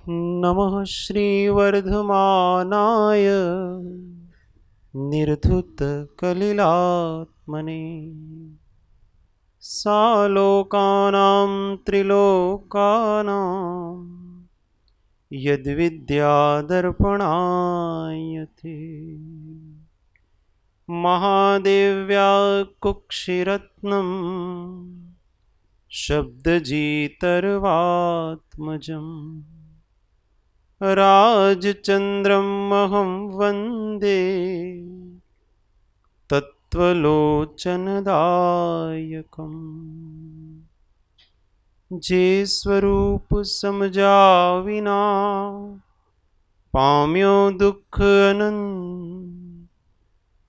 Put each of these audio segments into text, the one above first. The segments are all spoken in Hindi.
नमः श्रीवर्धमानाय निर्धुतकलिलात्मने सालोकानां त्रिलोकानां यद्विद्यादर्पणायते महादेव्या कुक्षिरत्नम् शब्दजीतर्वात्मजम् राजचन्द्रमहं वन्दे तत्त्वलोचनदायकम् जे स्वरूप समझा विना पाम्यो દુઃખ અનંત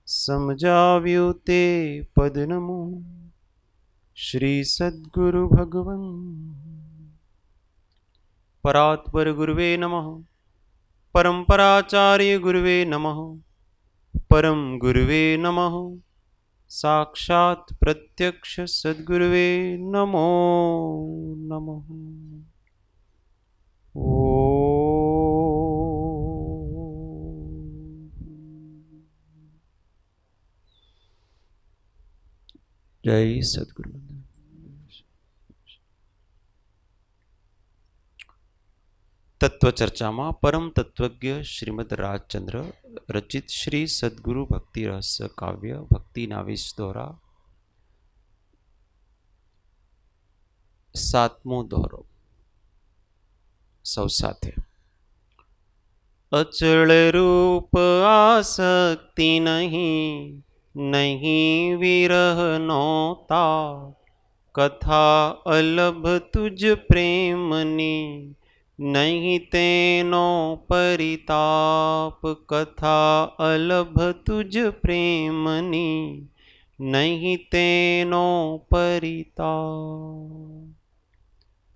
સમજાવ્યું તે પદનમો શ્રી સદ્ગુરુ ભગવન પરાત્પર ગુરુવે નમઃ પરંપરાચાર્ય ગુરુવે નમઃ પરમ ગુરુવે નમઃ સાક્ષાત પ્રત્યક્ષ સદ્ગુરુવે નમો નમઃ જય સદગુરુ. તત્વચર્ચામાં પરમ તત્વજ્ઞ શ્રીમદ રાજચંદ્ર રચિત શ્રી સદગુરુ ભક્તિ રહસ્ય કાવ્ય ભક્તિના વિષ દોરા 7મો દોરો. સૌ સાથે. અચળ રૂપ આસક્તિ નહીં, નહીં વિરહનો તાપ, કથા અલભ તુજ પ્રેમની, નહીં તેનો પરિતાપ, કથા અલભ તુજ પ્રેમની, નહીં તેનો પરિતાપ.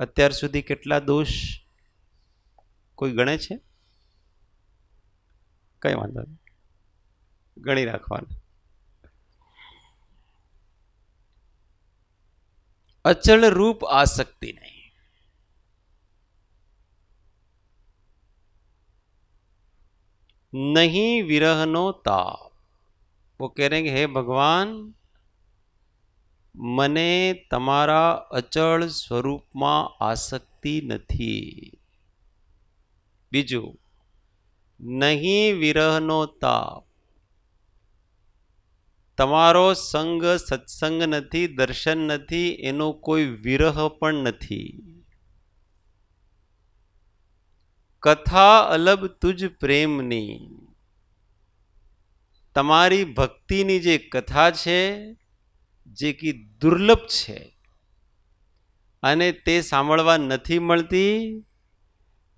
અત્યાર સુધી કેટલા દોષ કોઈ ગણે છે? કઈ વાંધો નહીં, ગણી રાખવાના. અચળ રૂપ आसक्ति नहीं, नहीं विरहनो ताप. वो कह रहे हैं हे भगवान, મને તમારા અચળ સ્વરૂપમાં આસક્તિ નથી. બીજું, નહીં વિરહનો તાપ, તમારો સંગ સત્સંગ નથી, દર્શન નથી, એનો કોઈ વિરહ પણ નથી. કથા અલબ તુજ પ્રેમની, તમારી ભક્તિની જે કથા છે જે કે દુર્લભ છે અને તે સાંભળવા નથી મળતી,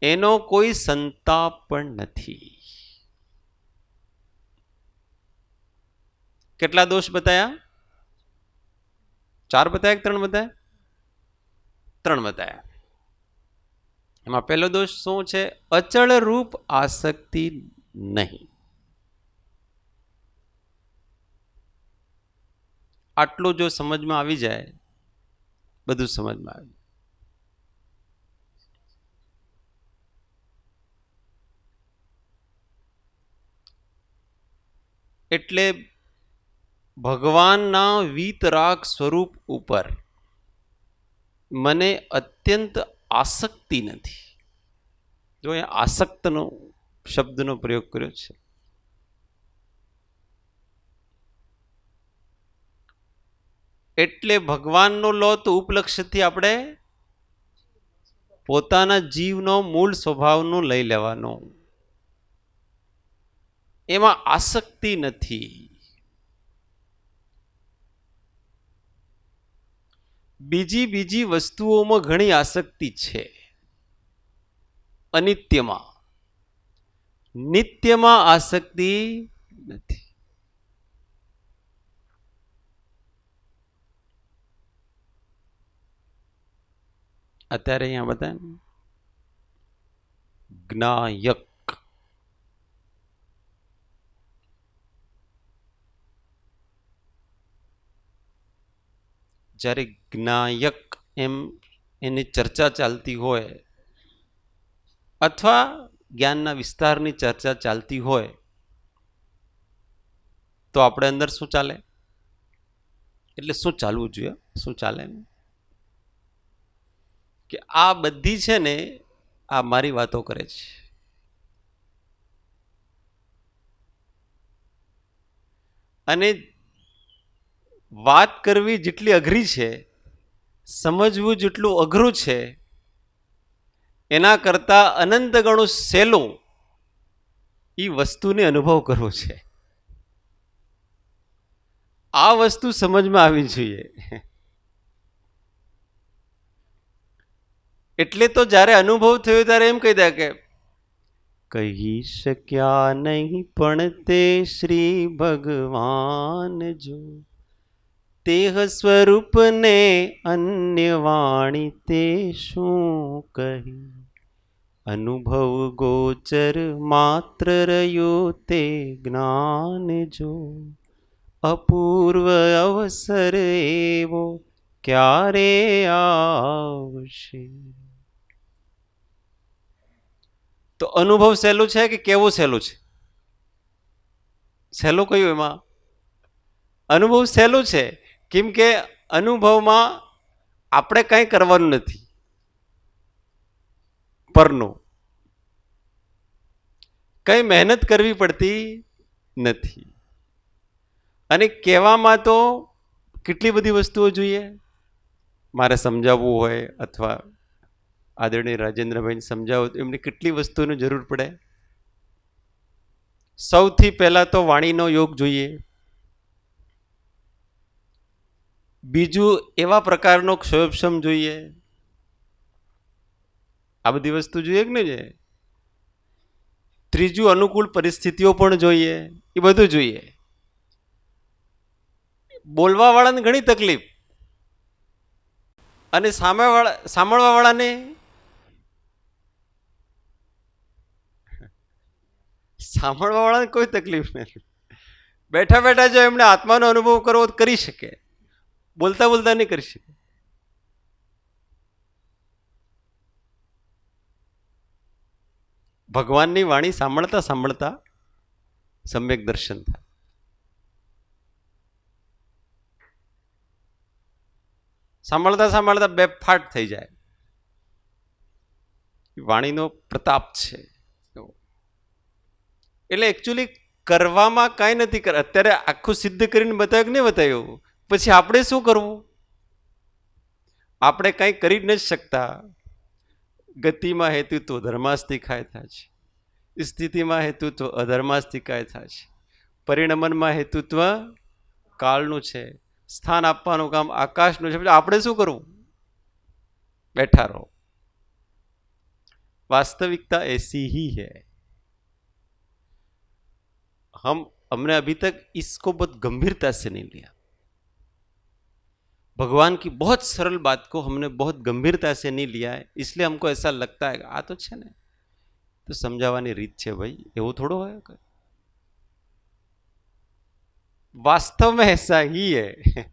એનો કોઈ સંતાપ પણ નથી. કેટલા દોષ બતાયા? 4 બતાયા કે 3 બતાયા? 3 બતાયા. એમાં પહેલો દોષ શું છે? અચળ રૂપ આસક્તિ નહીં. આટલું જો સમજમાં આવી જાય, બધું સમજમાં આવે. એટલે ભગવાનના વીતરાગ સ્વરૂપ ઉપર મને અત્યંત આસક્તિ નથી. જો એ આસક્તનો શબ્દનો પ્રયોગ કર્યો છે. એટલે ભગવાનનો લો તો ઉપલક્ષ્યથી આપણે પોતાના જીવનો મૂળ સ્વભાવનો લઈ લેવાનો. એમાં આસક્તિ નથી. બીજી વસ્તુઓમાં ઘણી આસક્તિ છે. અનિત્યમાં, નિત્યમાં આસક્તિ નથી. અત્યારે અહીંયા બધા જ્ઞાયક, જ્યારે જ્ઞાયક એમ એની ચર્ચા ચાલતી હોય અથવા જ્ઞાનના વિસ્તારની ચર્ચા ચાલતી હોય તો આપણે અંદર શું ચાલે, એટલે શું ચાલવું જોઈએ, શું ચાલે કે આ બધી છે ને આ મારી વાતો કરે છે, અને વાત કરવી જેટલી અઘરી છે, સમજવું જેટલું અઘરું છે, એના કરતા અનંત ગણું સહેલું એ વસ્તુને અનુભવ કરવો છે. આ વસ્તુ સમજમાં આવી જોઈએ. એટલે તો જ્યારે અનુભવ થયો ત્યારે એમ કહી દે કે કહી શક્યા નહીં પણ તે શ્રી ભગવાન જો તેહ સ્વરૂપને અન્ય વાણી તે શું કહી, અનુભવ ગોચર માત્ર રહ્યો તે જ્ઞાન જો, અપૂર્વ અવસર એવો ક્યારે આવશે. તો અનુભવ સહેલું છે કે કેવું સહેલું છે? સહેલું કયું? એમાં અનુભવ સહેલું છે, કેમ કે અનુભવમાં આપણે કંઈ કરવાનું નથી, પરનું કંઈ મહેનત કરવી પડતી નથી. અને કહેવામાં તો કેટલી બધી વસ્તુઓ જોઈએ. મારે સમજાવવું હોય અથવા આદરણીય રાજેન્દ્રભાઈને સમજાવવું તો એમને કેટલી વસ્તુની જરૂર પડે. સૌથી પહેલા તો વાણીનો યોગ જોઈએ, બીજું એવા પ્રકારનો ક્ષયોપશમ જોઈએ, આ બધી વસ્તુ જોઈએ કે નહીં જોઈએ. ત્રીજું અનુકૂળ પરિસ્થિતિઓ પણ જોઈએ, એ બધું જોઈએ. બોલવા વાળાને ઘણી તકલીફ અને સાંભળવા વાળાને કોઈ તકલીફ નથી. બેઠા બેઠા જો એમને આત્માનો અનુભવ કરવો કરી શકે, બોલતા બોલતા નહીં કરી શકે. ભગવાનની વાણી સાંભળતા સાંભળતા સમ્યક દર્શન થાય. સાંભળતા સાંભળતા બે ફાટ થઈ જાય. વાણીનો પ્રતાપ છે. એટલે એકચ્યુઅલી કરવામાં કાંઈ નથી કર. અત્યારે આખું સિદ્ધ કરીને બતાવ્યું કે નહીં બતાવ્યું, પછી આપણે શું કરવું? આપણે કાંઈ કરી નથી શકતા. ગતિમાં હેતુત્વ ધર્માસ્તિકાય થાય છે, સ્થિતિમાં હેતુત્વ અધર્માસ્તિકાય થાય છે, પરિણમનમાં હેતુત્વ કાળનું છે, સ્થાન આપવાનું કામ આકાશનું છે. આપણે શું કરવું? બેઠા રહો. वास्तविकता ऐसी ही है. हमने अभी तक इसको बहुत गंभीरता से नहीं लिया. भगवान की बहुत सरल बात को हमने बहुत गंभीरता से नहीं लिया है, इसलिए हमको ऐसा लगता है आ तो छे ने तो समझावानी रीत छे भाई, एवं थोड़ो है. वास्तव में ऐसा ही है.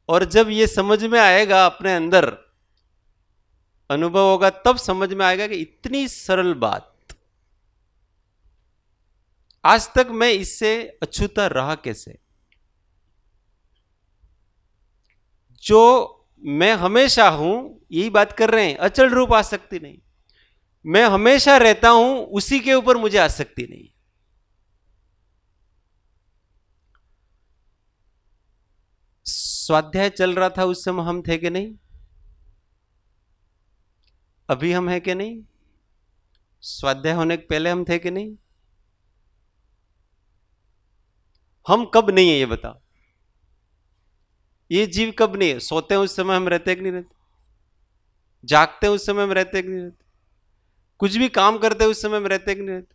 और जब ये समझ में आएगा, अपने अंदर अनुभव होगा, तब समझ में आएगा कि इतनी सरल बात आज तक मैं इससे अछूता रहा कैसे. जो मैं हमेशा हूं, यही बात कर रहे हैं, अचल रूप आसक्ति नहीं. मैं हमेशा रहता हूं, उसी के ऊपर मुझे आसक्ति नहीं. स्वाध्याय चल रहा था उस समय हम थे कि नहीं? अभी हम हैं कि नहीं? स्वाध्याय होने के पहले हम थे कि नहीं? हम कब नहीं है ये बताओ. ये जीव कब नहीं है? सोते हैं उस समय हम रहते कि नहीं रहते? जागते हैं उस समय हम रहते कि नहीं रहते? कुछ भी काम करते हैं उस समय हम रहते कि नहीं रहते?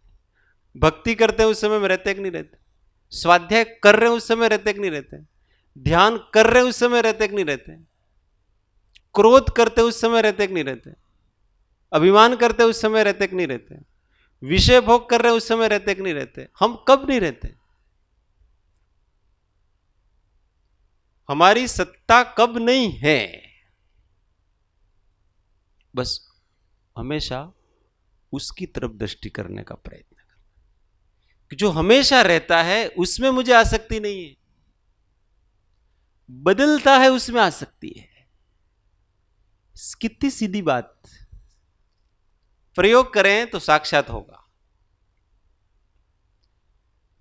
भक्ति करते हैं उस समय हम रहते कि नहीं रहते? स्वाध्याय कर रहे हैं उस समय रहते कि नहीं रहते? ध्यान कर रहे हैं उस समय रहते कि नहीं रहते? क्रोध करते उस समय रहते कि नहीं रहते? अभिमान करते उस समय रहते कि नहीं रहते? विषय भोग कर रहे उस समय रहते कि नहीं रहते? हम कब नहीं रहते? हमारी सत्ता कब नहीं है? बस हमेशा उसकी तरफ दृष्टि करने का प्रयत्न करना कि जो हमेशा रहता है उसमें मुझे आसक्ति नहीं है, बदलता है उसमें आसक्ति है। कितनी सीधी बात, प्रयोग करें तो साक्षात होगा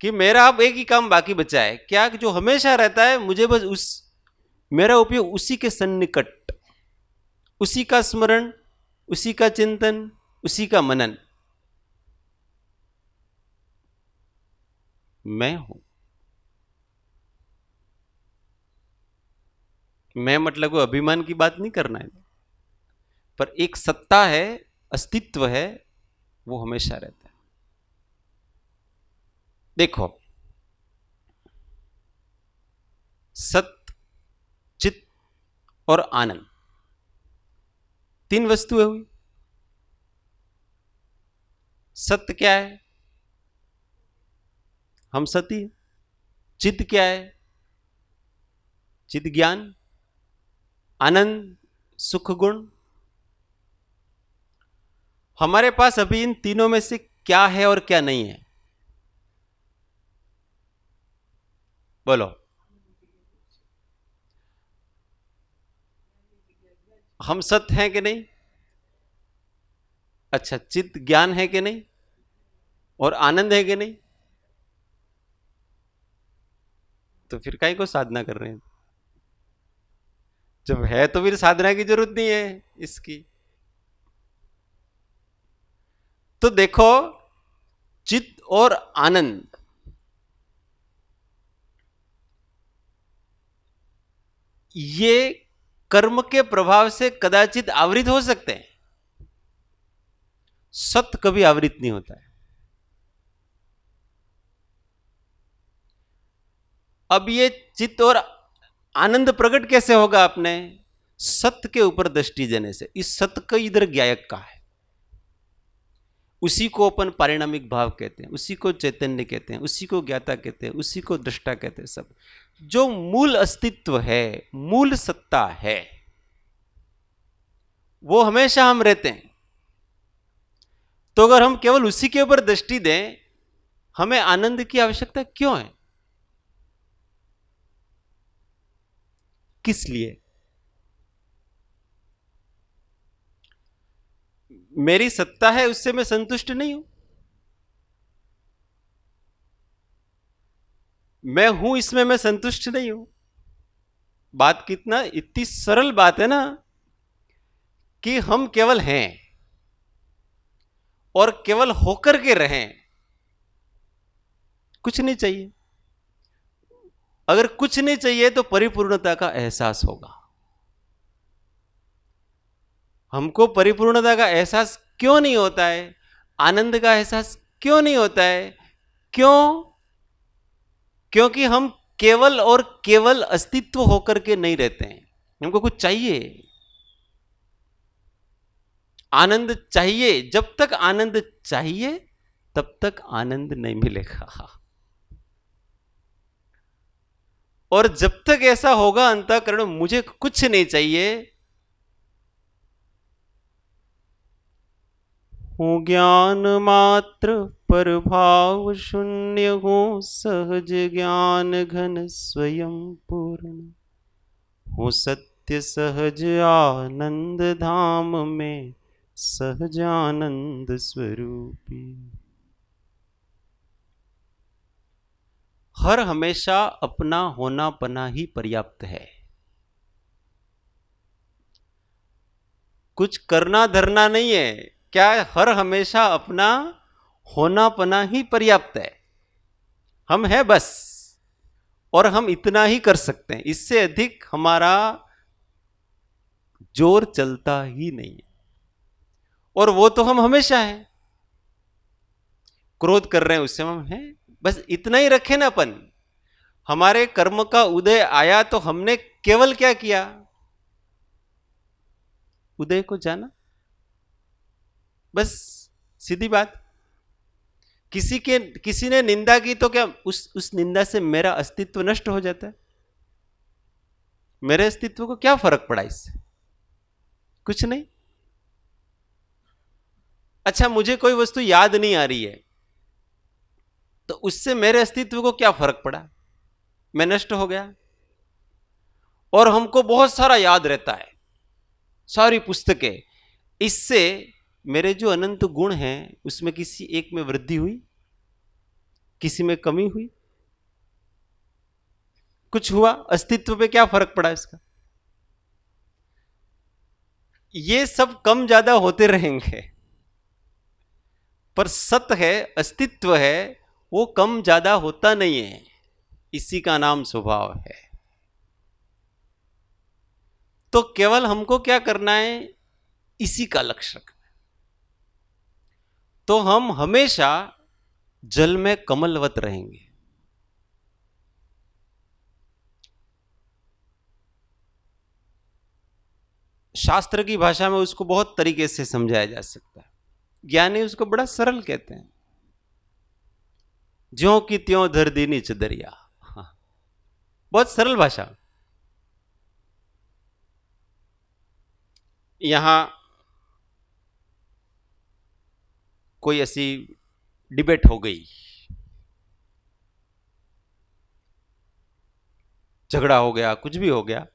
कि मेरा अब एक ही काम बाकी बचा है, क्या कि जो हमेशा रहता है मुझे बस मेरा उपयोग उसी के सन्निकट, उसी का स्मरण, उसी का चिंतन, उसी का मनन। मैं हूं, मैं मतलब कोई अभिमान की बात नहीं करना है, पर एक सत्ता है, अस्तित्व है, वो हमेशा रहता है। देखो, सत्य, चित और आनंद, तीन वस्तुएं हुई। सत्य क्या है? हम सती है। चित क्या है? चित ज्ञान, आनंद, सुख गुण। हमारे पास अभी इन तीनों में से क्या है और क्या नहीं है? बोलो। हम सत्य हैं कि नहीं? अच्छा, चित ज्ञान है कि नहीं? और आनंद है कि नहीं? तो फिर काहे को साधना कर रहे हैं? जब है तो फिर साधना की जरूरत नहीं है इसकी। तो देखो, चित और आनंद, ये कर्म के प्रभाव से कदाचित आवृत हो सकते हैं, सत्य कभी आवृत नहीं होता है। अब ये चित्त और आनंद प्रकट कैसे होगा? आपने सत्य के ऊपर दृष्टि देने से। इस सत्य का इधर ज्ञायक का है, उसी को अपन पारिणामिक भाव कहते हैं, उसी को चैतन्य कहते हैं, उसी को ज्ञाता कहते हैं, उसी को दृष्टा कहते हैं। सब जो मूल अस्तित्व है, मूल सत्ता है, वो हमेशा हम रहते हैं। तो अगर हम केवल उसी के ऊपर दृष्टि दें, हमें आनंद की आवश्यकता क्यों है? किस लिए? मेरी सत्ता है, उससे मैं संतुष्ट नहीं हूं। मैं हूं, इसमें मैं संतुष्ट नहीं हूं। बात कितना इतनी सरल बात है ना, कि हम केवल हैं और केवल होकर के रहें, कुछ नहीं चाहिए। अगर कुछ नहीं चाहिए तो परिपूर्णता का एहसास होगा। हमको परिपूर्णता का एहसास क्यों नहीं होता है? आनंद का एहसास क्यों नहीं होता है? क्यों? क्योंकि हम केवल और केवल अस्तित्व होकर के नहीं रहते हैं, हमको कुछ चाहिए। आनंद चाहिए। जब तक आनंद चाहिए तब तक आनंद नहीं मिलेगा। और जब तक ऐसा होगा अंतःकरण मुझे कुछ नहीं चाहिए, हूं ज्ञान मात्र पर भाव शून्य, हूं सहज ज्ञान घन स्वयं पूर्ण, हूं सत्य सहज आनंद धाम में सहजानंद स्वरूपी। हर हमेशा अपना होना पना ही पर्याप्त है। कुछ करना धरना नहीं है। क्या? हर हमेशा अपना होना पना ही पर्याप्त है। हम हैं बस, और हम इतना ही कर सकते हैं, इससे अधिक हमारा जोर चलता ही नहीं है। और वो तो हम हमेशा हैं। क्रोध कर रहे हैं उससे हम हैं, बस इतना ही रखे ना अपन। हमारे कर्म का उदय आया तो हमने केवल क्या किया? उदय को जाना, बस। सीधी बात। किसी ने निंदा की तो क्या उस निंदा से मेरा अस्तित्व नष्ट हो जाता है? मेरे अस्तित्व को क्या फर्क पड़ा इससे? कुछ नहीं। अच्छा, मुझे कोई वस्तु याद नहीं आ रही है, तो उससे मेरे अस्तित्व को क्या फर्क पड़ा? मैं नष्ट हो गया। और हमको बहुत सारा याद रहता है, सारी पुस्तकें, इससे मेरे जो अनंत गुण हैं उसमें किसी एक में वृद्धि हुई, किसी में कमी हुई, कुछ हुआ? अस्तित्व पे क्या फर्क पड़ा इसका? ये सब कम ज्यादा होते रहेंगे, पर सत्य है, अस्तित्व है, वो कम ज्यादा होता नहीं है। इसी का नाम स्वभाव है। तो केवल हमको क्या करना है? इसी का लक्ष्य रखना। तो हम हमेशा जल में कमलवत रहेंगे। शास्त्र की भाषा में उसको बहुत तरीके से समझाया जा सकता है। ज्ञानी उसको बड़ा सरल कहते हैं, ज्यों की त्यों धर दीनी चदरिया। हाँ, बहुत सरल भाषा। यहां कोई ऐसी डिबेट हो गई, झगड़ा हो गया, कुछ भी हो गया,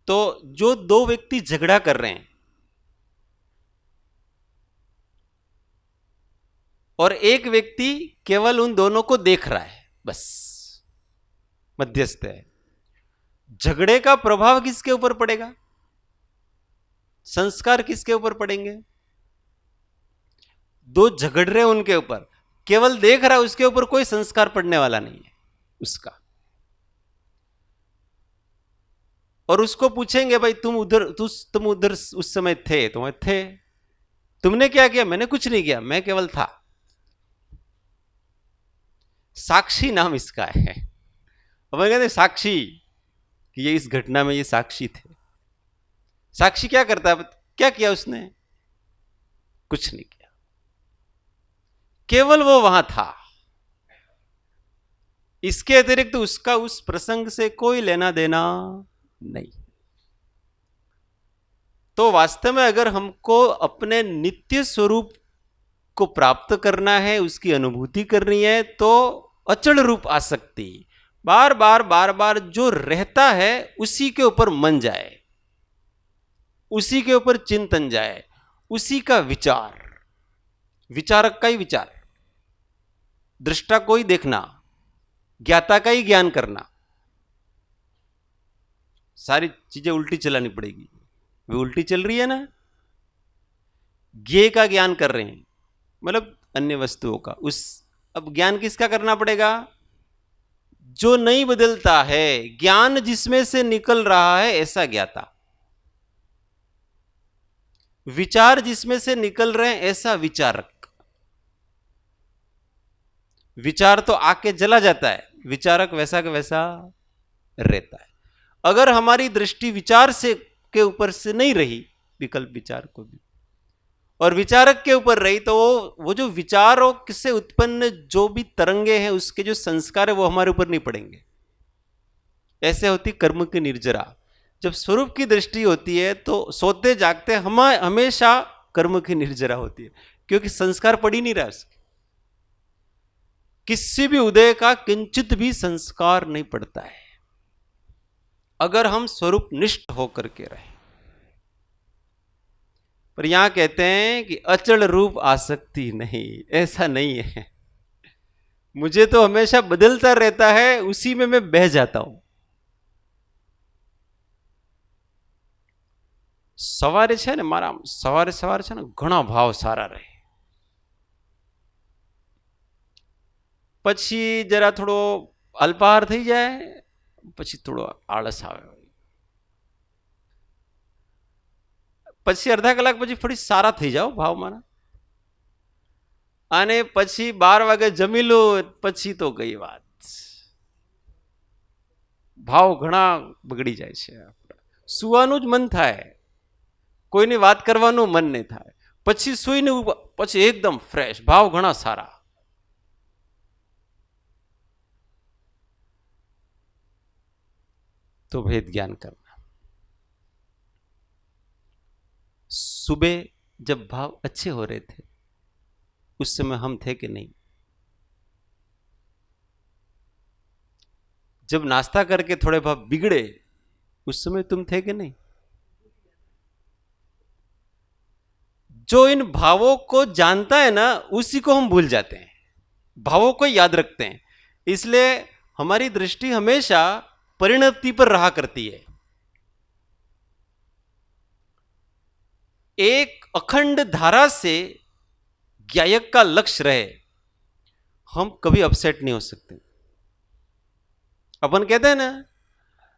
तो जो दो व्यक्ति झगड़ा कर रहे हैं और एक व्यक्ति केवल उन दोनों को देख रहा है, बस मध्यस्थ है, झगड़े का प्रभाव किसके ऊपर पड़ेगा? संस्कार किसके ऊपर पड़ेंगे? दो झगड़ रहे उनके ऊपर, केवल देख रहा है, उसके ऊपर कोई संस्कार पड़ने वाला नहीं है उसका। और उसको पूछेंगे, भाई तुम उधर उस समय थे, तुम्हें थे, तुमने क्या किया? मैंने कुछ नहीं किया, मैं केवल था। साक्षी नाम इसका है। अब कहते साक्षी कि ये इस घटना में ये साक्षी थे। साक्षी क्या करता है? क्या किया उसने? कुछ नहीं किया, केवल वो वहां था। इसके अतिरिक्त उसका उस प्रसंग से कोई लेना देना नहीं। तो वास्तव में अगर हमको अपने नित्य स्वरूप को प्राप्त करना है, उसकी अनुभूति करनी है, तो अचल रूप आसक्ति, बार बार बार बार जो रहता है उसी के ऊपर मन जाए, उसी के ऊपर चिंतन जाए, उसी का विचार, विचारक का ही विचार, दृष्टा को ही देखना, ज्ञाता का ही ज्ञान करना। सारी चीजें उल्टी चलानी पड़ेगी। वे उल्टी चल रही है ना, ज्ञेय का ज्ञान कर रहे हैं, मतलब अन्य वस्तुओं का। उस अब ज्ञान किसका करना पड़ेगा? जो नहीं बदलता है, ज्ञान जिसमें से निकल रहा है ऐसा ज्ञाता, विचार जिसमें से निकल रहे हैं ऐसा विचारक। विचार तो आके जला जाता है, विचारक वैसा का वैसा रहता है। अगर हमारी दृष्टि विचार से के ऊपर से नहीं रही, विकल्प विचार को भी, और विचारक के ऊपर रही, तो वो जो विचारों से उत्पन्न जो भी तरंगे हैं, उसके जो संस्कार है वो हमारे ऊपर नहीं पड़ेंगे। ऐसे होती कर्म की निर्जरा। जब स्वरूप की दृष्टि होती है तो सोते जागते हम हमेशा कर्म की निर्जरा होती है, क्योंकि संस्कार पड़ ही नहीं रहा उसके। किसी भी उदय का किंचित भी संस्कार नहीं पड़ता है अगर हम स्वरूप निष्ठ होकर के रहे। पर यहां कहते हैं कि अचल रूप आसक्ति नहीं, ऐसा नहीं है। मुझे तो हमेशा बदलता रहता है, उसी में मैं बह जाता हूं। सवारे છે ને મારા સવારે સવારે છે ને ઘણા ભાવ સારા રહે, પછી જરા થોડો અલ્પાહાર થઈ જાય, પછી થોડો આળસ આવે, પછી અડધા કલાક પછી ફરી સારા થઈ જાઓ ભાવ મારા, અને પછી 12 વાગે જમી લો, પછી તો ગઈ વાત, ભાવ ઘણા બગડી જાય છે. સુવાનું જ મન થાય, કોઈની વાત કરવાનું મન નહીં થાય, પછી સુઈને પછી એકદમ ફ્રેશ, ભાવ ઘણા સારા. तो भेद ज्ञान करना, सुबह जब भाव अच्छे हो रहे थे उस समय हम थे कि नहीं? जब नाश्ता करके थोड़े भाव बिगड़े उस समय तुम थे कि नहीं? जो इन भावों को जानता है ना उसी को हम भूल जाते हैं, भावों को याद रखते हैं। इसलिए हमारी दृष्टि हमेशा परिणति पर रहा करती है। एक अखंड धारा से ज्ञायक का लक्ष्य रहे, हम कभी अपसेट नहीं हो सकते। अपन कहते हैं ना,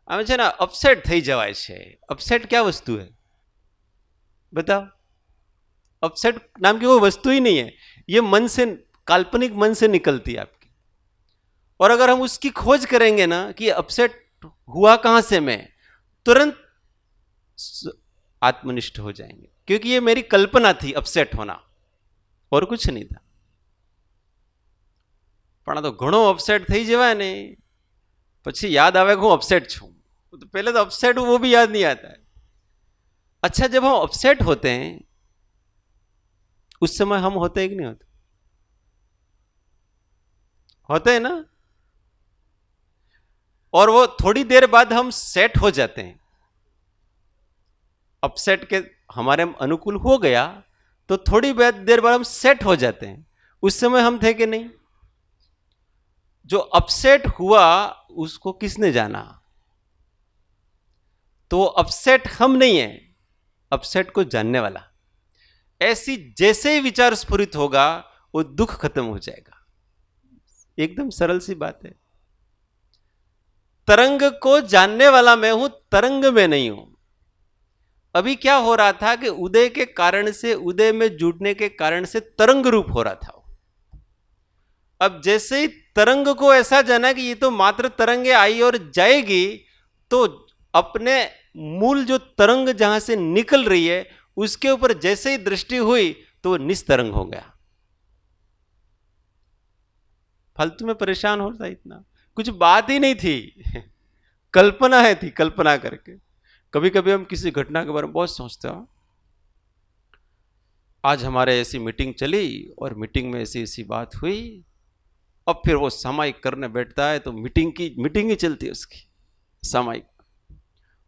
અમે છે ને અપસેટ થઈ જવાય છે। अपसेट क्या वस्तु है बताओ? अपसेट नाम की कोई वस्तु ही नहीं है, ये मन से, काल्पनिक मन से निकलती है आपकी। और अगर हम उसकी खोज करेंगे ना कि अपसेट हुआ कहां से, मैं तुरंत आत्मनिष्ठ हो जाएंगे, क्योंकि ये मेरी कल्पना थी अपसेट होना, और कुछ नहीं था। પણ આ તો ઘણો अपसेट થઈ જવાય ને પછી याद आवे कि હું अपसेट छूं, तो पहले तो अपसेट हूं वो भी याद नहीं आता है। अच्छा, जब हम अपसेट होते हैं उस समय हम होते हैं कि नहीं होते? होते हैं ना। और वो थोड़ी देर बाद हम सेट हो जाते हैं। अपसेट के हमारे अनुकूल हो गया तो थोड़ी देर बाद हम सेट हो जाते हैं। उस समय हम थे कि नहीं? जो अपसेट हुआ उसको किसने जाना? तो अपसेट हम नहीं है, अपसेट को जानने वाला। ऐसी जैसे ही विचार स्फुरित होगा वो दुख खत्म हो जाएगा। एकदम सरल सी बात है। तरंग को जानने वाला मैं हूं, तरंग में नहीं हूं। अभी क्या हो रहा था कि उदय के कारण से, उदय में जुड़ने के कारण से तरंग रूप हो रहा था। अब जैसे ही तरंग को ऐसा जाना कि ये तो मात्र तरंगे आई और जाएगी, तो अपने मूल जो तरंग जहां से निकल रही है उसके ऊपर जैसे ही दृष्टि हुई तो वो निस्तरंग हो गया। फालतू में परेशान होता इतना, कुछ बात ही नहीं थी, कल्पना है थी, कल्पना करके। कभी कभी हम किसी घटना के बारे में बहुत सोचते हो। आज हमारे ऐसी मीटिंग चली और मीटिंग में ऐसी ऐसी बात हुई। अब फिर वो सामायिक करने बैठता है तो मीटिंग ही चलती है उसकी सामायिक।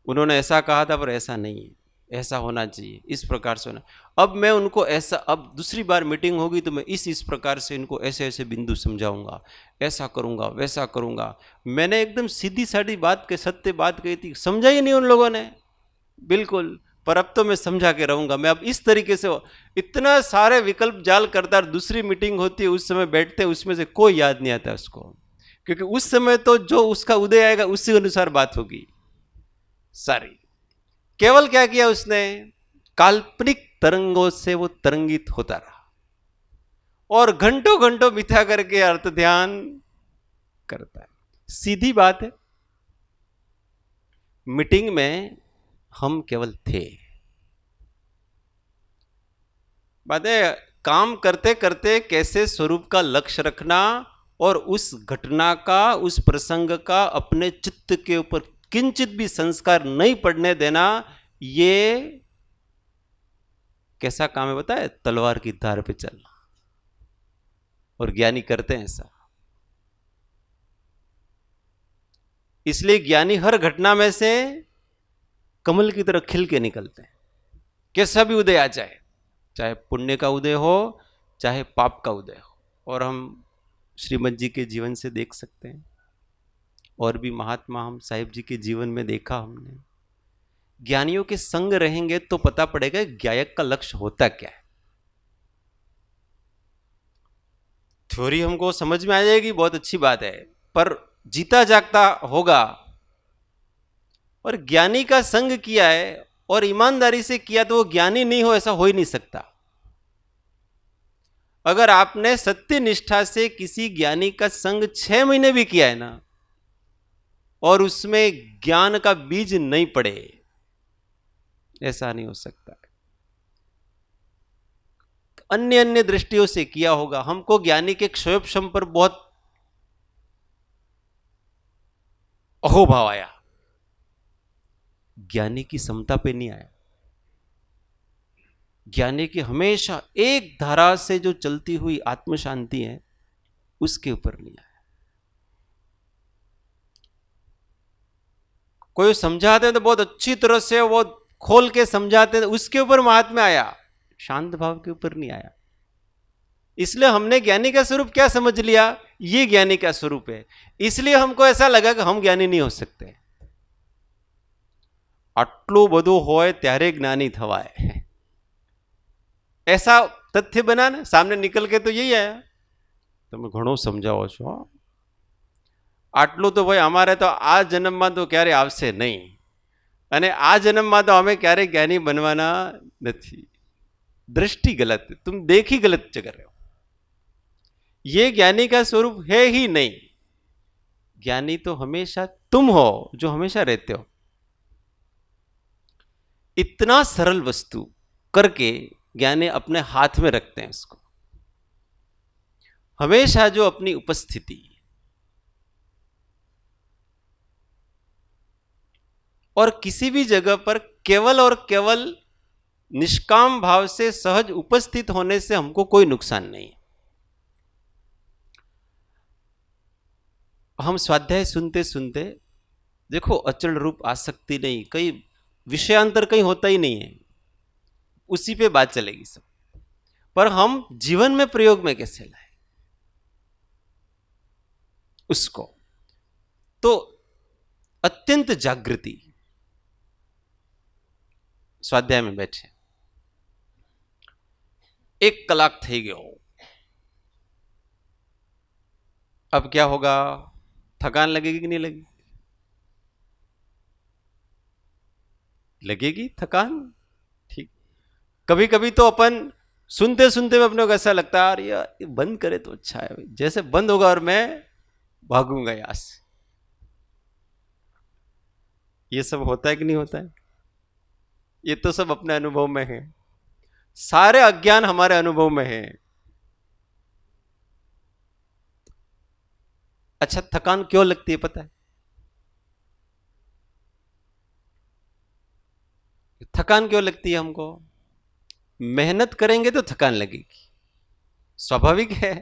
उन्होंने ऐसा कहा था पर ऐसा नहीं है, ऐसा होना चाहिए, इस प्रकार से होना। अब मैं उनको ऐसा, अब दूसरी बार मीटिंग होगी तो मैं इस प्रकार से इनको ऐसे ऐसे बिंदु समझाऊंगा, ऐसा करूंगा, वैसा करूंगा। मैंने एकदम सीधी सादी बात के सत्य बात कही थी, समझा ही नहीं उन लोगों ने बिल्कुल। पर अब तो मैं समझा के रहूंगा, मैं अब इस तरीके से इतना सारे विकल्प जाल करता। दूसरी मीटिंग होती है उस समय बैठते, उसमें से कोई याद नहीं आता उसको, क्योंकि उस समय तो जो उसका उदय आएगा उसी अनुसार बात होगी सारी। केवल क्या किया उसने, काल्पनिक तरंगों से वो तरंगित होता रहा और घंटों घंटों बिता करके अर्थ ध्यान करता है। सीधी बात है, मीटिंग में हम केवल थे। बात है काम करते करते कैसे स्वरूप का लक्ष्य रखना और उस घटना का, उस प्रसंग का अपने चित्त के ऊपर किंचित भी संस्कार नहीं पड़ने देना। ये कैसा काम है बताए? तलवार की धार पे चलना। और ज्ञानी करते हैं ऐसा। इसलिए ज्ञानी हर घटना में से कमल की तरह खिल के निकलते हैं। कैसा भी उदय आ जाए, चाहे पुण्य का उदय हो चाहे पाप का उदय हो। और हम श्रीमद जी के जीवन से देख सकते हैं, और भी महात्मा हम साहिब जी के जीवन में देखा हमने। ज्ञानियों के संग रहेंगे तो पता पड़ेगा ज्ञायक का लक्ष्य होता क्या है। थ्योरी हमको समझ में आ जाएगी, बहुत अच्छी बात है, पर जीता जागता होगा। और ज्ञानी का संग किया है और ईमानदारी से किया तो वो ज्ञानी नहीं हो, ऐसा हो ही नहीं सकता। अगर आपने सत्य निष्ठा से किसी ज्ञानी का संग 6 महीने भी किया है ना, और उसमें ज्ञान का बीज नहीं पड़े, ऐसा नहीं हो सकता। अन्य अन्य दृष्टियों से किया होगा। हमको ज्ञानी के क्षोभक्षम पर बहुत अहोभाव आया, ज्ञानी की समता पे नहीं आया। ज्ञानी की हमेशा एक धारा से जो चलती हुई आत्म शांति है उसके ऊपर नहीं आया। कोई समझाते हैं तो बहुत अच्छी तरह से वो खोल के समझाते हैं, उसके ऊपर महात्म्य आया, शांत भाव के ऊपर नहीं आया। इसलिए हमने ज्ञानी का स्वरूप क्या समझ लिया, ये ज्ञानी का स्वरूप है, इसलिए हमको ऐसा लगा कि हम ज्ञानी नहीं हो सकते। आटલું બધું હોય ત્યારે જ્ઞાની થવાય, ऐसा तथ्य बना ना, सामने निकल के तो यही आया। તમે ઘણો સમજાવો છો, આટલું તો ભાઈ અમારે તો આ જન્મમાં તો ક્યારે આવશે નહીં, અને આ જન્મમાં તો અમે ક્યારે જ્ઞાની બનવાના નથી। दृष्टि गलत, तुम देख ही गलत कर रहे हो। ये ज्ञानी का स्वरूप है ही नहीं। ज्ञानी तो हमेशा तुम हो जो हमेशा रहते हो। इतना सरल वस्तु करके ज्ञानी अपने हाथ में रखते हैं उसको, हमेशा जो अपनी उपस्थिति और किसी भी जगह पर केवल और केवल निष्काम भाव से सहज उपस्थित होने से हमको कोई नुकसान नहीं। हम स्वाध्याय सुनते सुनते देखो, अचल रूप आसक्ति नहीं, कई विषयांतर कहीं होता ही नहीं है, उसी पे बात चलेगी सब, पर हम जीवन में प्रयोग में कैसे लाए उसको, तो अत्यंत जागृति। स्वाध्याय में बैठे 1 કલાક થઈ ગયો, अब क्या होगा, थकान लगेगी कि नहीं लगेगी? लगेगी थकान, ठीक। कभी कभी तो अपन सुनते सुनते में अपने को ऐसा लगता है, यार ये बंद करे तो अच्छा है, जैसे बंद होगा और मैं भागूंगा यहां से। ये सब होता है कि नहीं होता है? ये तो सब अपने अनुभव में है, सारे अज्ञान हमारे अनुभव में है। अच्छा, थकान क्यों लगती है पता है? थकान क्यों लगती है हमको? मेहनत करेंगे तो थकान लगेगी, स्वाभाविक है,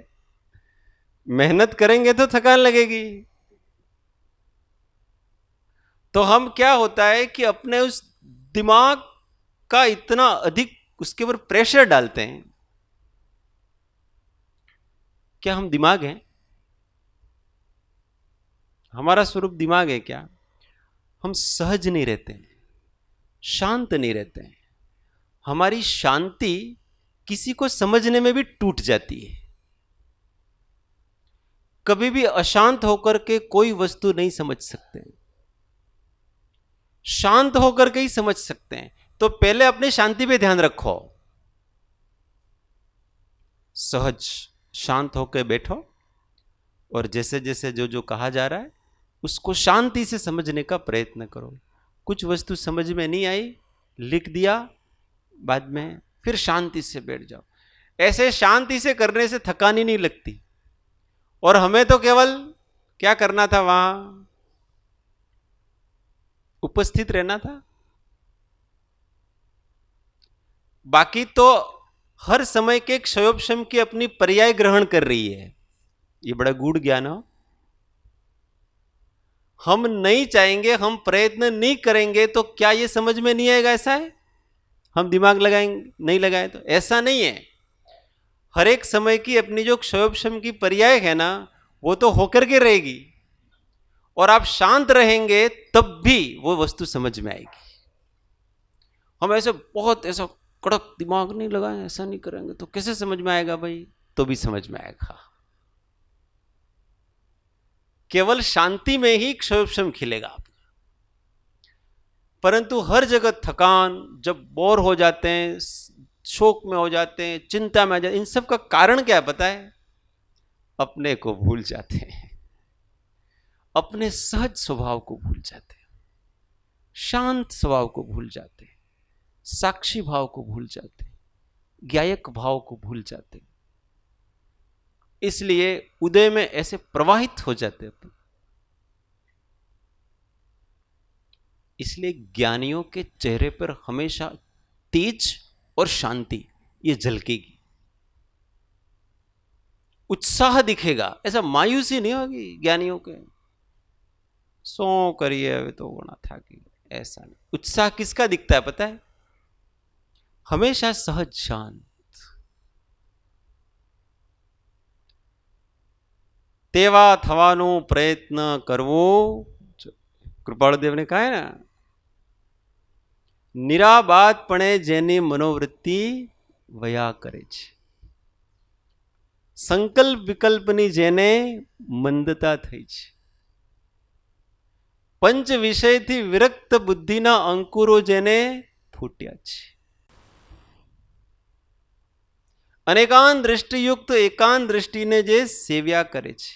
मेहनत करेंगे तो थकान लगेगी। तो हम क्या होता है कि अपने उस दिमाग का इतना अधिक उसके ऊपर प्रेशर डालते हैं। क्या हम दिमाग हैं? हमारा स्वरूप दिमाग है क्या? हम सहज नहीं रहते हैं, शांत नहीं रहते हैं। हमारी शांति किसी को समझने में भी टूट जाती है। कभी भी अशांत होकर के कोई वस्तु नहीं समझ सकते, शांत होकर के ही समझ सकते हैं। तो पहले अपनी शांति पे ध्यान रखो, सहज शांत होकर बैठो, और जैसे जैसे जो जो कहा जा रहा है उसको शांति से समझने का प्रयत्न करो। कुछ वस्तु समझ में नहीं आई, लिख दिया बाद में, फिर शांति से बैठ जाओ। ऐसे शांति से करने से थकान ही नहीं लगती। और हमें तो केवल क्या करना था, वहां उपस्थित रहना था, बाकी तो हर समय के क्षयोपशम की अपनी पर्याय ग्रहण कर रही है। ये बड़ा गूढ़ ज्ञान हो। हम नहीं चाहेंगे, हम प्रयत्न नहीं करेंगे तो क्या ये समझ में नहीं आएगा? ऐसा है, हम दिमाग लगाएंगे नहीं लगाए तो? ऐसा नहीं है। हर एक समय की अपनी जो क्षयोपशम की पर्याय है ना, वो तो होकर के रहेगी, और आप शांत रहेंगे तब भी वो वस्तु समझ में आएगी। हम ऐसे बहुत ऐसा कड़क दिमाग नहीं लगाए, ऐसा नहीं करेंगे तो कैसे समझ में आएगा भाई? तो भी समझ में आएगा। केवल शांति में ही क्षयोपशम खिलेगा आपका। परंतु हर जगह थकान, जब बोर हो जाते हैं, शोक में हो जाते हैं, चिंता में आ जाते हैं, इन सब का कारण क्या है पता है? अपने को भूल जाते हैं, अपने सहज स्वभाव को भूल जाते हैं, शांत स्वभाव को भूल जाते हैं, साक्षी भाव को भूल जाते हैं, ज्ञायक भाव को भूल जाते हैं। इसलिए उदय में ऐसे प्रवाहित हो जाते हैं। इसलिए ज्ञानियों के चेहरे पर हमेशा तेज और शांति ये झलकेगी, उत्साह दिखेगा। ऐसा मायूसी नहीं होगी ज्ञानियों के, सो करिए अभी तो गुणा था कि, ऐसा नहीं। उत्साह किसका दिखता है पता है? हमेशा सहज शांत। तेवा थवानो प्रयत्न करवो, कृपालदेव ने कहा है ना, निराबादपणे जेनी मनोवृत्ति वया करे छे, संकल्प विकल्पनी जेने मंदता થઈ છે, पंच विषयથી વિરક્ત બુદ્ધિના અંકુરો જેને ફૂટ્યા છે, અનેકાંત દૃષ્ટિયુક્ત એકાંત દૃષ્ટિને જે સેવ્યા કરે છે,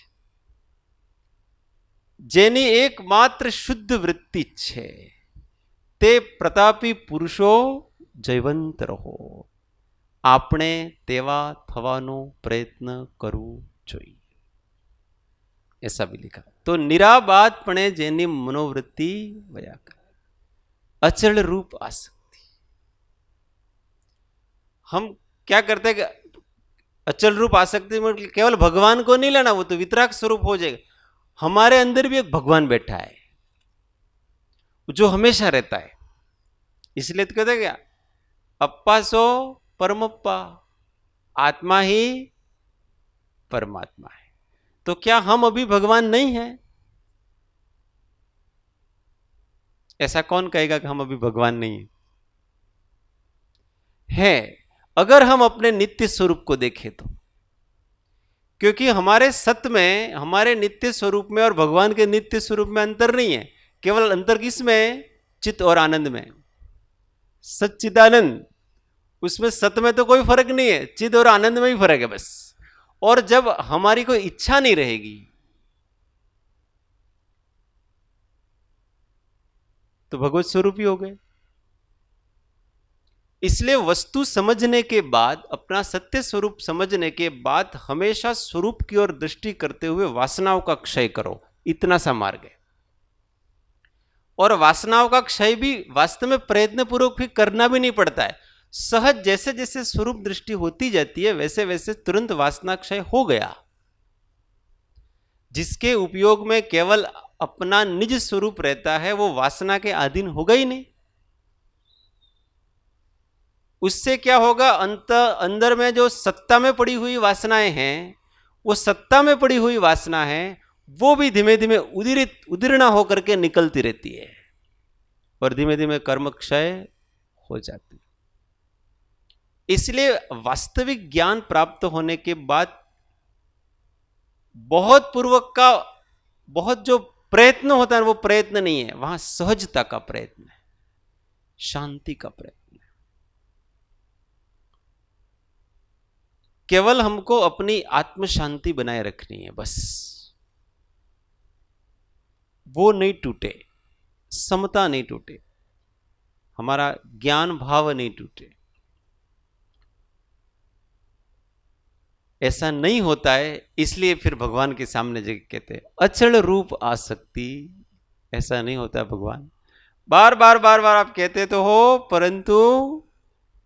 જેની એકમાત્ર શુદ્ધ વૃત્તિ છે, તે પ્રતાપી પુરુષો જયવંત રહો, આપણે તેવા થવાનો પ્રયત્ન કરવો જોઈએ, ऐसा भी लिखा। तो निराबादपणे जेनी मनोवृत्ति वया करे, अचल रूप आसक्ति। हम क्या करते हैं? अचल रूप आसक्ति में केवल भगवान को नहीं लेना, वो तो वितराग स्वरूप हो जाएगा। हमारे अंदर भी एक भगवान बैठा है जो हमेशा रहता है। इसलिए तो कहते क्या, अप्पा सो परमप्पा, आत्मा ही परमात्मा है। तो क्या हम अभी भगवान नहीं हैं? ऐसा कौन कहेगा कि हम अभी भगवान नहीं है? अगर हम अपने नित्य स्वरूप को देखें तो, क्योंकि हमारे सत्य में, हमारे नित्य स्वरूप में और भगवान के नित्य स्वरूप में अंतर नहीं है। केवल अंतर किस में? चित्त और आनंद में। सच्चिदानंद, उसमें सत्य में तो कोई फर्क नहीं है, चित्त और आनंद में ही फर्क है बस। और जब हमारी कोई इच्छा नहीं रहेगी तो भगवत स्वरूप ही हो गए। इसलिए वस्तु समझने के बाद, अपना सत्य स्वरूप समझने के बाद, हमेशा स्वरूप की ओर दृष्टि करते हुए वासनाओं का क्षय करो, इतना सा मार्ग है। और वासनाओं का क्षय भी वास्तव में प्रयत्न पूर्वक भी करना भी नहीं पड़ता है। सहज जैसे जैसे स्वरूप दृष्टि होती जाती है वैसे वैसे तुरंत वासना क्षय हो गया। जिसके उपयोग में केवल अपना निज स्वरूप रहता है वो वासना के अधीन होगा ही नहीं। उससे क्या होगा? अंदर में जो सत्ता में पड़ी हुई वासनाएं हैं, वो सत्ता में पड़ी हुई वासना है, वो भी धीमे धीमे उदीर्णा होकर के निकलती रहती है और धीमे धीमे कर्म क्षय हो जाती है। इसलिए वास्तविक ज्ञान प्राप्त होने के बाद बहुत पूर्वक का बहुत जो प्रयत्न होता है वो प्रयत्न नहीं है, वहां सहजता का प्रयत्न है, शांति का प्रयत्न है। केवल हमको अपनी आत्म शांति बनाए रखनी है बस, वो नहीं टूटे, समता नहीं टूटे, हमारा ज्ञान भाव नहीं टूटे। ऐसा नहीं होता है, इसलिए फिर भगवान के सामने जगह कहते हैं अचल रूप आसक्ति। ऐसा नहीं होता भगवान, बार बार बार बार आप कहते तो हो परंतु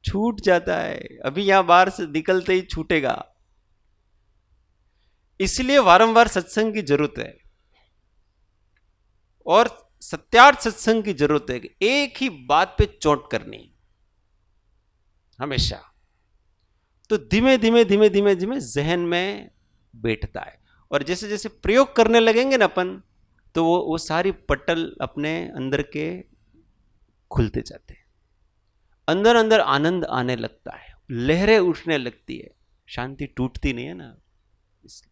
छूट जाता है, अभी यहां बाहर से निकलते ही छूटेगा। इसलिए वारंवार सत्संग की जरूरत है और सत्यार्थ सत्संग की जरूरत है कि एक ही बात पे चोट करनी हमेशा, तो धीमे धीमे धीमे धीमे धीमे जहन में बैठता है। और जैसे जैसे प्रयोग करने लगेंगे ना अपन, तो वो सारी पटल अपने अंदर के खुलते जाते हैं, अंदर अंदर आनंद आने लगता है, लहरें उठने लगती है, शांति टूटती नहीं है ना। इसलिए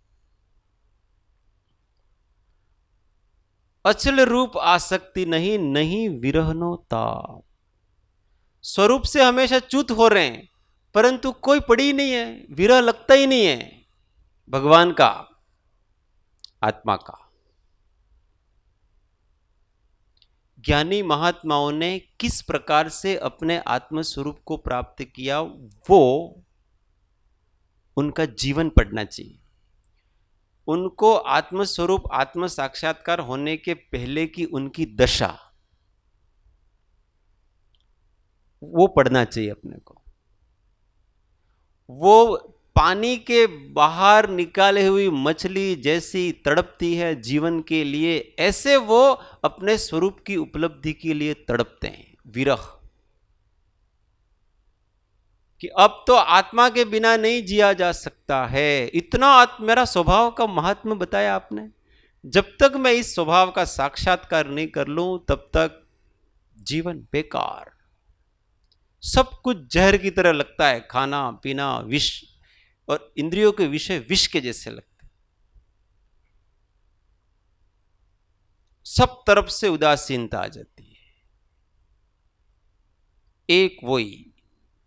अचल रूप आसक्ति नहीं, नहीं विरहनो ताप। स्वरूप से हमेशा च्युत हो रहे हैं परंतु कोई पड़ी नहीं है, विरह लगता ही नहीं है भगवान का, आत्मा का। ज्ञानी महात्माओं ने किस प्रकार से अपने आत्म स्वरूप को प्राप्त किया वो उनका जीवन पढ़ना चाहिए। उनको आत्म स्वरूप, आत्म साक्षात्कार होने के पहले की उनकी दशा वो पढ़ना चाहिए अपने को। वो पानी के बाहर निकाले हुई मछली जैसी तड़पती है जीवन के लिए, ऐसे वो अपने स्वरूप की उपलब्धि के लिए तड़पते हैं। विरह कि अब तो आत्मा के बिना नहीं जिया जा सकता है। इतना मेरा स्वभाव का महात्म्य बताया आपने। जब तक मैं इस स्वभाव का साक्षात्कार नहीं कर लूं तब तक जीवन बेकार, सब कुछ जहर की तरह लगता है। खाना पीना विष, और इंद्रियों के विषय विष के जैसे लगते हैं। सब तरफ से उदासीनता आ जाती है। एक वही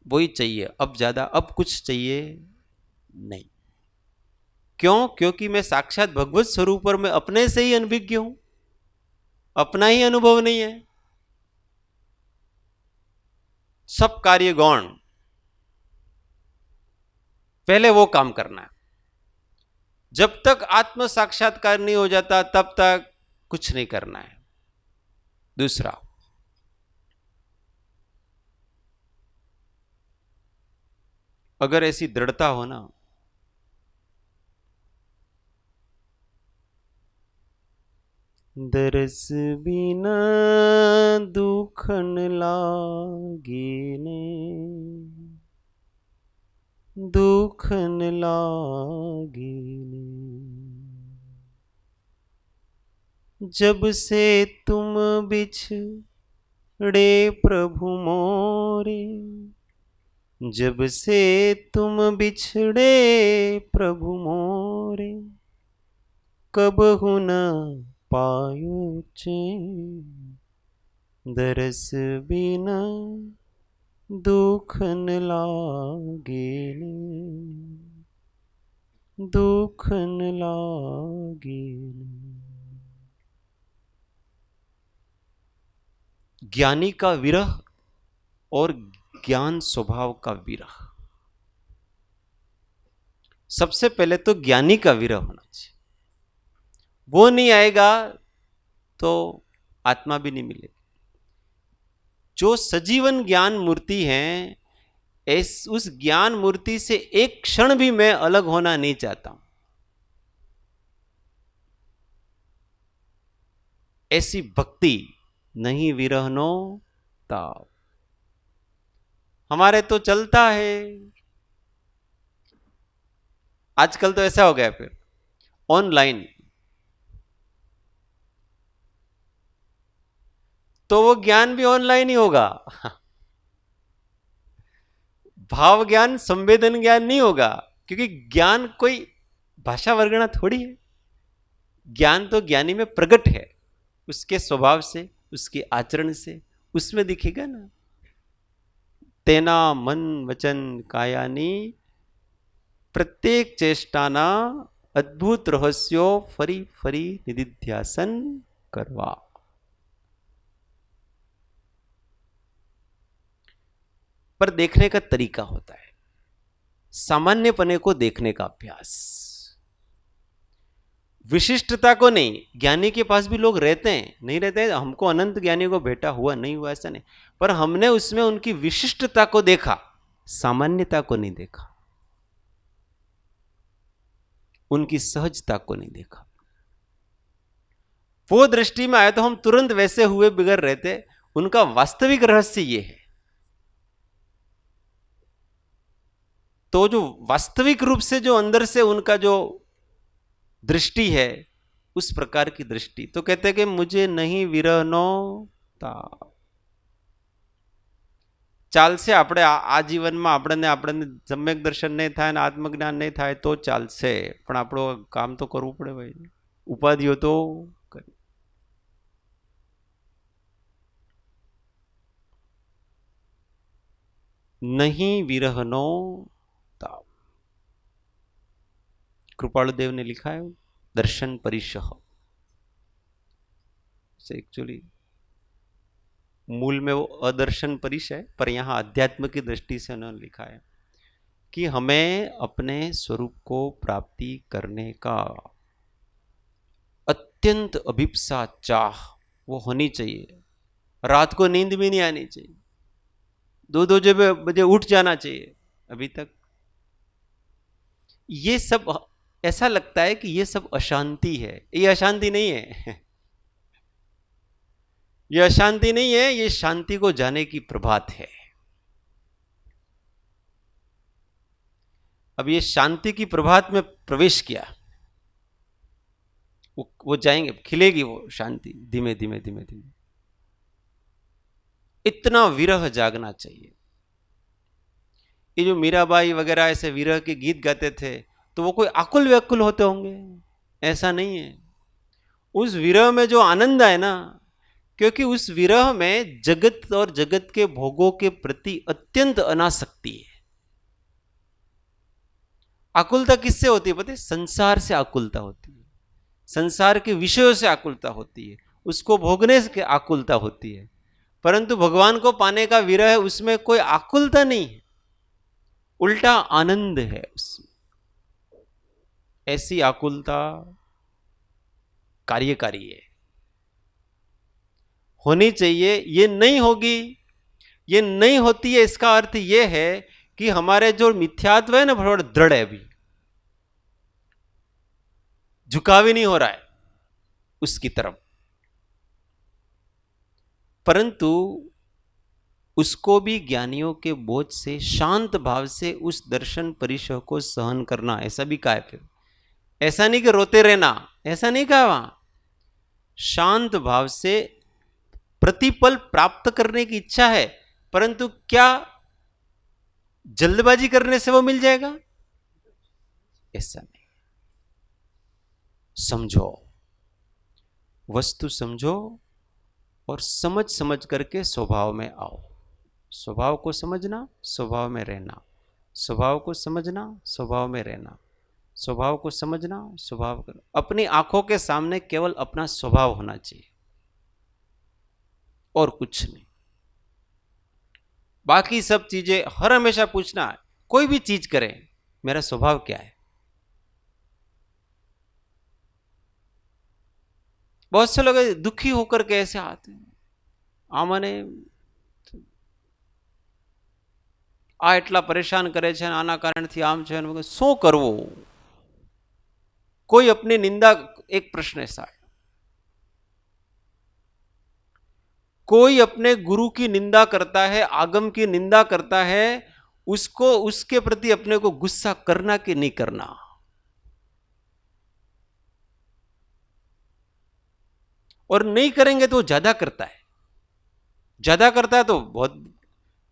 वही चाहिए, अब ज्यादा अब कुछ चाहिए नहीं। क्यों? क्योंकि मैं साक्षात भगवत स्वरूप पर मैं अपने से ही अनभिज्ञ हूं, अपना ही अनुभव नहीं है। सब कार्य गौण, पहले वो काम करना है। जब तक आत्म साक्षात्कार नहीं हो जाता तब तक कुछ नहीं करना है। दूसरा, अगर ऐसी दृढ़ता हो ना, दरस बिना दुखन लागे ने, दुखन लागे ने, जब से तुम बिछड़े प्रभु मोरे, जब से तुम बिछड़े प्रभु मोरे, कबहु न पायो चैन, दरस बिना दुखन लागे ने, दुखन लागे ने। ज्ञानी का विरह और ज्ञान स्वभाव का विरह। सबसे पहले तो ज्ञानी का विरह होना चाहिए। वो नहीं आएगा तो आत्मा भी नहीं मिलेगी। जो सजीवन ज्ञान मूर्ति है, उस ज्ञान मूर्ति से एक क्षण भी मैं अलग होना नहीं चाहता हूं। ऐसी भक्ति नहीं विरहनो ताव। हमारे तो चलता है, आजकल तो ऐसा हो गया फिर ऑनलाइन, तो वो ज्ञान भी ऑनलाइन ही होगा। भाव ज्ञान, संवेदन ज्ञान नहीं होगा, क्योंकि ज्ञान कोई भाषा वर्गणा थोड़ी है। ज्ञान तो ज्ञानी में प्रकट है, उसके स्वभाव से, उसके आचरण से, उसमें दिखेगा ना। तेना मन वचन कायानी प्रत्येक चेष्टाना अद्भुत रहस्यो फरी फरी निधिध्यासन करवा। पर देखने का तरीका होता है, सामान्यपने को देखने का अभ्यास, विशिष्टता को नहीं। ज्ञानी के पास भी लोग रहते हैं, नहीं रहते हैं, हमको अनंत ज्ञानी को भेटा हुआ नहीं हुआ ऐसा नहीं, पर हमने उसमें उनकी विशिष्टता को देखा, सामान्यता को नहीं देखा, उनकी सहजता को नहीं देखा। वो दृष्टि में आए तो हम तुरंत वैसे हुए बिगड़ रहते। उनका वास्तविक रहस्य ये है। तो जो वास्तविक रूप से जो अंदर से उनका जो दृष्टि है, उस प्रकार की दृष्टि, तो कहते हैं कि मुझे नहीं विरहनो ता। ચાલશે આપણે આ જીવનમાં આપણને સમ્યક દર્શન નહીં થાય ને આત્મજ્ઞાન નહીં થાય તો ચાલશે, પણ આપણું કામ તો કરવું પડે ભાઈ, ઉપાધિઓ તો કરી. नहीं विरहनो ताप. कृपालुदेव ने लिखा है दर्शन परिशह से, एक्चुअली मूल में वो अदर्शन परिश है, पर यहां अध्यात्म की दृष्टि से उन्होंने लिखा है कि हमें अपने स्वरूप को प्राप्ति करने का अत्यंत अभिप्सा चाह वो होनी चाहिए। रात को नींद भी नहीं आनी चाहिए, 2-2 बजे उठ जाना चाहिए। अभी तक ये सब ऐसा लगता है कि ये सब अशांति है। ये अशांति नहीं है। ये अशांति नहीं है, ये शांति को जाने की प्रभात है। अब ये शांति की प्रभात में प्रवेश किया, वो जाएंगे, खिलेगी वो शांति धीमे धीमे धीमे धीमे। इतना विरह जागना चाहिए। ये जो मीराबाई वगैरह ऐसे विरह के गीत गाते थे, तो वो कोई आकुल व्याकुल होते होंगे? ऐसा नहीं है। उस विरह में जो आनंद है ना, क्योंकि उस विरह में जगत और जगत के भोगों के प्रति अत्यंत अनासक्ति है। आकुलता किससे होती है पता है? संसार से आकुलता होती है, संसार के विषयों से आकुलता होती है, उसको भोगने से आकुलता होती है। परंतु भगवान को पाने का विरह है, उसमें कोई आकुलता नहीं है, उल्टा आनंद है उसमें। ऐसी आकुलता कार्यकारी है, होनी चाहिए। ये नहीं होगी, ये नहीं होती है, इसका अर्थ ये है कि हमारे जो मिथ्यात्व है ना, थोड़ा दृढ़ है, अभी झुकाव ही नहीं हो रहा है उसकी तरफ। परंतु उसको भी ज्ञानियों के बोझ से शांत भाव से उस दर्शन परिसर को सहन करना, ऐसा भी कहा है। फिर ऐसा नहीं कि रोते रहना, ऐसा नहीं कहा वहां। शांत भाव से प्रतिपल प्राप्त करने की इच्छा है, परंतु क्या जल्दबाजी करने से वो मिल जाएगा? ऐसा नहीं। समझो, वस्तु समझो और समझ समझ करके स्वभाव में आओ। स्वभाव को समझना, स्वभाव में रहना, स्वभाव को समझना, स्वभाव में रहना, स्वभाव को समझना, स्वभाव कर। अपनी आंखों के सामने केवल अपना स्वभाव होना चाहिए और कुछ नहीं। बाकी सब चीजें हर हमेशा पूछना, कोई भी चीज करें, मेरा स्वभाव क्या है। बहुत से लोग दुखी होकर के ऐसे आते हैं, आमने आ એટલા પરેશાન કરે છે, આના કારણથી આમ છે, શું કરવું? कोई अपनी निंदा, एक प्रश्न ऐसा है, कोई अपने गुरु की निंदा करता है, आगम की निंदा करता है, उसको उसके प्रति अपने को गुस्सा करना कि नहीं करना? और नहीं करेंगे तो ज्यादा करता है, ज्यादा करता है तो बहुत,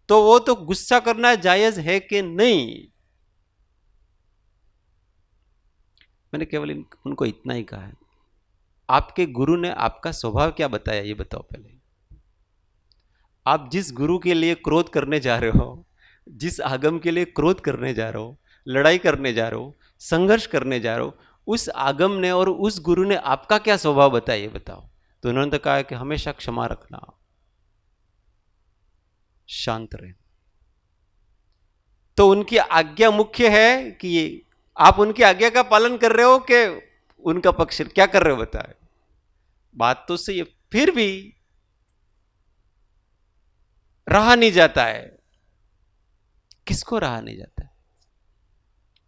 तो वो तो गुस्सा करना जायज है कि नहीं? मैंने केवल उनको इतना ही कहा है, आपके गुरु ने आपका स्वभाव क्या बताया ये बताओ पहले। आप जिस गुरु के लिए क्रोध करने जा रहे हो, जिस आगम के लिए क्रोध करने जा रहे हो, लड़ाई करने जा रहे हो, संघर्ष करने जा रहे हो, उस आगम ने और उस गुरु ने आपका क्या स्वभाव बताया ये बताओ। तो उन्होंने तो कहा कि हमेशा क्षमा रखना, शांत रहना। तो उनकी आज्ञा मुख्य है कि ये आप उनकी आज्ञा का पालन कर रहे हो कि उनका पक्ष क्या कर रहे हो बताए? बात तो सही है, फिर भी रहा नहीं जाता है। किसको रहा नहीं जाता है?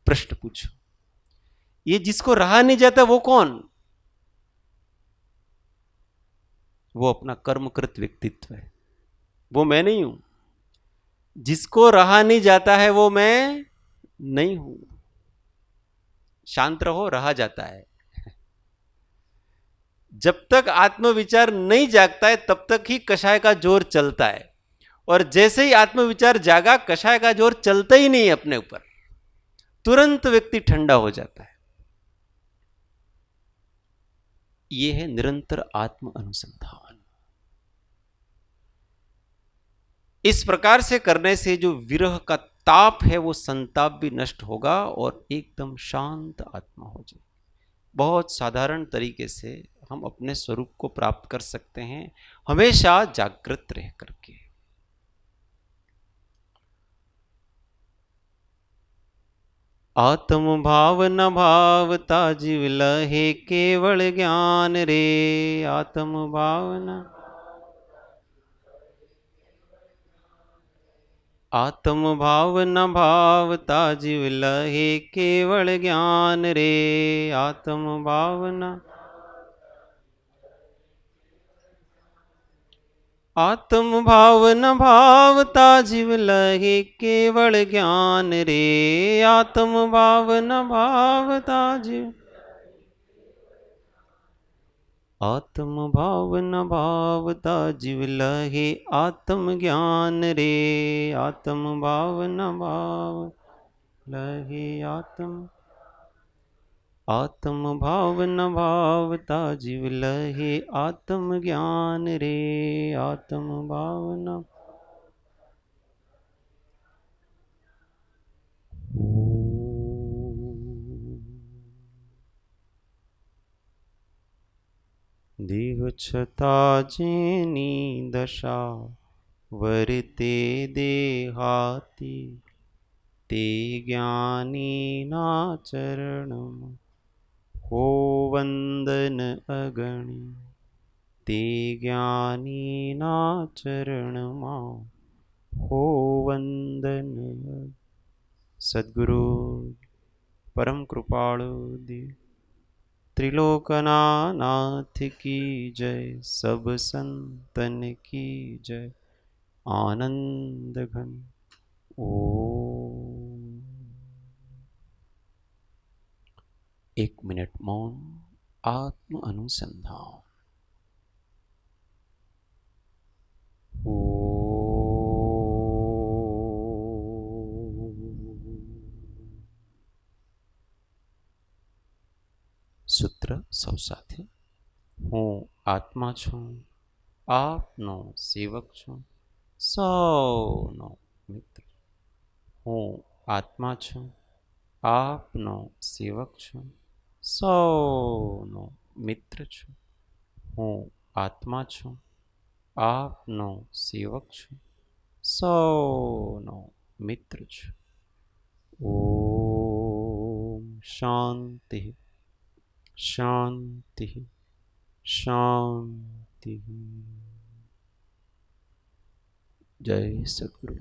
प्रश्न पूछो। ये जिसको रहा नहीं जाता वो कौन? वो अपना कर्मकृत व्यक्तित्व है, वो मैं नहीं हूं। जिसको रहा नहीं जाता है वो मैं नहीं हूं। शांत रहो, रहा जाता है। जब तक आत्मविचार नहीं जागता है तब तक ही कषाय का जोर चलता है, और जैसे ही आत्मविचार जागा, कषाय का जोर चलता ही नहीं अपने ऊपर, तुरंत व्यक्ति ठंडा हो जाता है। यह है निरंतर आत्म अनुसंधान। इस प्रकार से करने से जो विरह का ताप है वो संताप भी नष्ट होगा और एकदम शांत आत्मा हो जाए। बहुत साधारण तरीके से हम अपने स्वरूप को प्राप्त कर सकते हैं, हमेशा जागृत रह करके। आत्म भाव न भावता जीव लहे केवल ज्ञान रे, आत्म भाव न आत्म भाव न भावता जीव लहे केवल ज्ञान रे। आत्म भाव न आत्म भाव न भावता जीव लहे केवल ज्ञान रे। आत्म भाव न भावता जीव आत्म भाव न भावता जीव लहे आत्म ज्ञान रे। आत्म भाव न भाव लहे आत्म भाव न भावता जीव लहे आत्म ज्ञान रे। आत्म भाव न देह छता जेनी दशा वर्ते देहाती ते ज्ञानी ना चरण हो वंदन अगणी। ते ज्ञानी ना चरण हो वंदन। सद्गुरु परम कृपाळु त्रिलोकनाथ की जय। सब संतन की जय। आनंद घन ओम। 1 मिनट मौन आत्म अनुसंधान। सूत्र सौ साथे। हूँ आत्मा छूं आपनो सेवक छूं सौनो मित्र। हूँ आत्मा छूं आपनो सेवक छूं सौनो मित्र छूं। हूँ आत्मा छूं आपनो सेवक छूं सौनो मित्र छूं। ओम शांति शांति शांति। जय सद्गुरु।